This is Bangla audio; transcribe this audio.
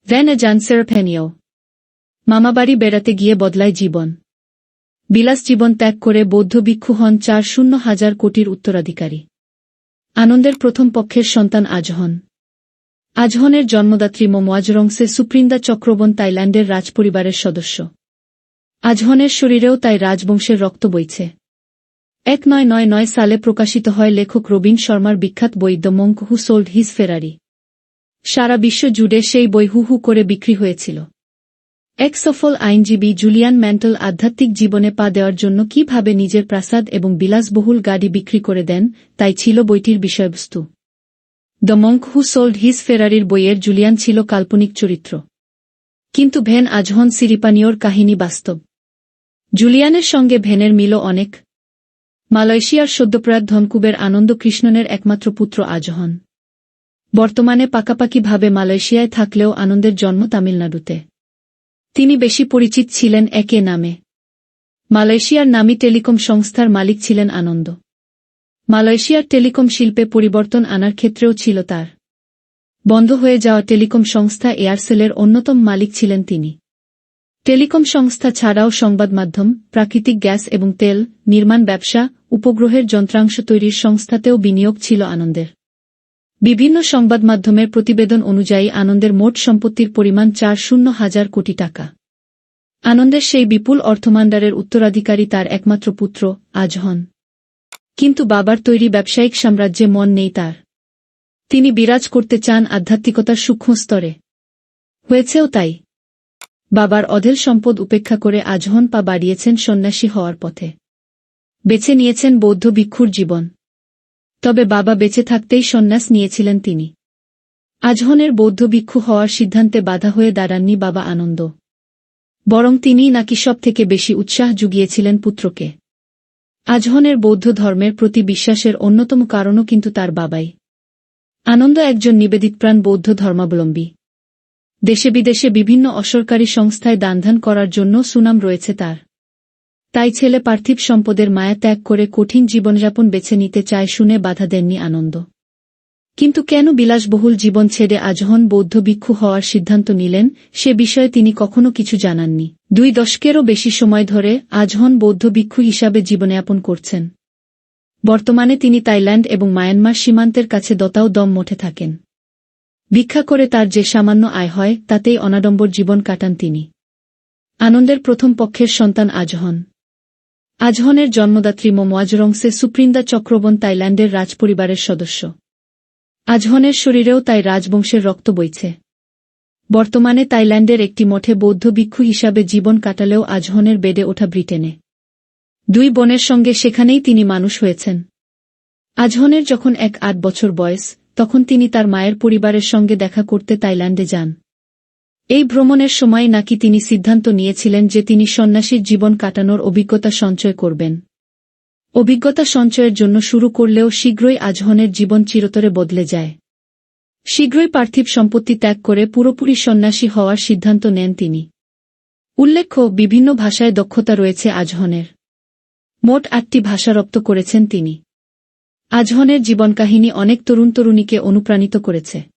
ভ্যান এ যান সেরাপেনিও। মামাবাড়ি বেড়াতে গিয়ে বদলায় জীবন। বিলাস জীবন ত্যাগ করে বৌদ্ধ ভিক্ষু হন 4,000 কোটির উত্তরাধিকারী। আনন্দের প্রথম পক্ষের সন্তান আজহন। আজহনের জন্মদাত্রী মোয়াজরংসে সুপ্রিন্দা চক্রবন তাইল্যান্ডের রাজপরিবারের সদস্য। আজহনের শরীরেও তাই রাজবংশের রক্ত বইছে। 1999 সালে প্রকাশিত হয় লেখক রবিন শর্মার বিখ্যাত বই the monk who sold his Ferrari. সারা বিশ্ব জুড়ে সেই বই হু হু করে বিক্রি হয়েছিল। এক সফল আইনজীবী জুলিয়ান ম্যান্টল আধ্যাত্মিক জীবনে পা দেওয়ার জন্য কিভাবে নিজের প্রাসাদ এবং বিলাসবহুল গাড়ি বিক্রি করে দেন, তাই ছিল বইটির বিষয়বস্তু। The monk who sold his ফেরারির বইয়ের জুলিয়ান ছিল কাল্পনিক চরিত্র। কিন্তু ভেন আজহন সিরিপানিওর কাহিনী বাস্তব। জুলিয়ানের সঙ্গে ভেনের মিলও অনেক। মালয়েশিয়ার সদ্যপ্রয়াত ধনকুবের আনন্দ কৃষ্ণনের একমাত্র পুত্র আজহন। বর্তমানে পাকাপাকিভাবে মালয়েশিয়ায় থাকলেও আনন্দের জন্ম তামিলনাড়ুতে। তিনি বেশি পরিচিত ছিলেন একে নামে। মালয়েশিয়ার নামী টেলিকম সংস্থার মালিক ছিলেন আনন্দ। মালয়েশিয়ার টেলিকম শিল্পে পরিবর্তন আনার ক্ষেত্রেও ছিল তার। বন্ধ হয়ে যাওয়া টেলিকম সংস্থা এয়ারসেলের অন্যতম মালিক ছিলেন তিনি। টেলিকম সংস্থা ছাড়াও সংবাদ মাধ্যম, প্রাকৃতিক গ্যাস এবং তেল, নির্মাণ ব্যবসা, উপগ্রহের যন্ত্রাংশ তৈরির সংস্থাতেও বিনিয়োগ ছিল আনন্দের। বিভিন্ন সংবাদ মাধ্যমের প্রতিবেদন অনুযায়ী আনন্দের মোট সম্পত্তির পরিমাণ 4,000 কোটি টাকা। আনন্দের সেই বিপুল অর্থভাণ্ডারের উত্তরাধিকারী তার একমাত্র পুত্র আজহন। কিন্তু বাবার তৈরি ব্যবসায়িক সাম্রাজ্যে মন নেই তার। তিনি বিরাজ করতে চান আধ্যাত্মিকতার সূক্ষ্ম স্তরে। হয়েছেও তাই। বাবার অঢেল সম্পদ উপেক্ষা করে আজহন পা বাড়িয়েছেন সন্ন্যাসী হওয়ার পথে। বেছে নিয়েছেন বৌদ্ধ ভিক্ষুর জীবন। তবে বাবা বেঁচে থাকতেই সন্ন্যাস নিয়েছিলেন তিনি। আজহনের বৌদ্ধ ভিক্ষু হওয়ার সিদ্ধান্তে বাধা হয়ে দাঁড়াননি বাবা আনন্দ। বরং তিনিই নাকি সব থেকে বেশি উৎসাহ জুগিয়েছিলেন পুত্রকে। আজহনের বৌদ্ধ ধর্মের প্রতি বিশ্বাসের অন্যতম কারণও কিন্তু তার বাবাই। আনন্দ একজন নিবেদিতপ্রাণ বৌদ্ধ ধর্মাবলম্বী। দেশে বিদেশে বিভিন্ন অসরকারি সংস্থায় দানধান করার জন্য সুনাম রয়েছে তার। তাই ছেলে পার্থিব সম্পদের মায়া ত্যাগ করে কঠিন জীবনযাপন বেছে নিতে চায় শুনে বাধা দেননি আনন্দ। কিন্তু কেন বিলাসবহুল জীবন ছেড়ে আজহন বৌদ্ধ ভিক্ষু হওয়ার সিদ্ধান্ত নিলেন, সে বিষয়ে তিনি কখনো কিছু জানাননি। 2 দশকেরও বেশি সময় ধরে আজহন বৌদ্ধ ভিক্ষু হিসাবে জীবনযাপন করছেন। বর্তমানে তিনি থাইল্যান্ড এবং মায়ানমার সীমান্তের কাছে দতাও দম মঠে থাকেন। ভিক্ষা করে তার যে সামান্য আয় হয় তাতেই অনাডম্বর জীবন কাটান তিনি। আনন্দের প্রথম পক্ষের সন্তান আজহন। আজহনের জন্মদাত্রী মোয়াজরংসে সুপ্রিন্দা চক্রবন থাইল্যান্ডের রাজপরিবারের সদস্য। আজহনের শরীরেও তাই রাজবংশের রক্ত বইছে। বর্তমানে থাইল্যান্ডের একটি মঠে বৌদ্ধ ভিক্ষু হিসাবে জীবন কাটালেও আজহনের বেড়ে ওঠা ব্রিটেনে। 2 বোনের সঙ্গে সেখানেই তিনি মানুষ হয়েছেন। আজহনের যখন 8 বছর বয়স, তখন তিনি তার মায়ের পরিবারের সঙ্গে দেখা করতে থাইল্যান্ডে যান। এই ভ্রমণের সময় নাকি তিনি সিদ্ধান্ত নিয়েছিলেন যে তিনি সন্ন্যাসীর জীবন কাটানোর অভিজ্ঞতা সঞ্চয় করবেন। অভিজ্ঞতা সঞ্চয়ের জন্য শুরু করলেও শীঘ্রই আজহনের জীবন চিরতরে বদলে যায়। শীঘ্রই পার্থিব সম্পত্তি ত্যাগ করে পুরোপুরি সন্ন্যাসী হওয়ার সিদ্ধান্ত নেন তিনি। উল্লেখ্য, বিভিন্ন ভাষায় দক্ষতা রয়েছে আজহনের। মোট 8টি ভাষা রপ্ত করেছেন তিনি। আজহনের জীবনকাহিনী অনেক তরুণ তরুণীকে অনুপ্রাণিত করেছে।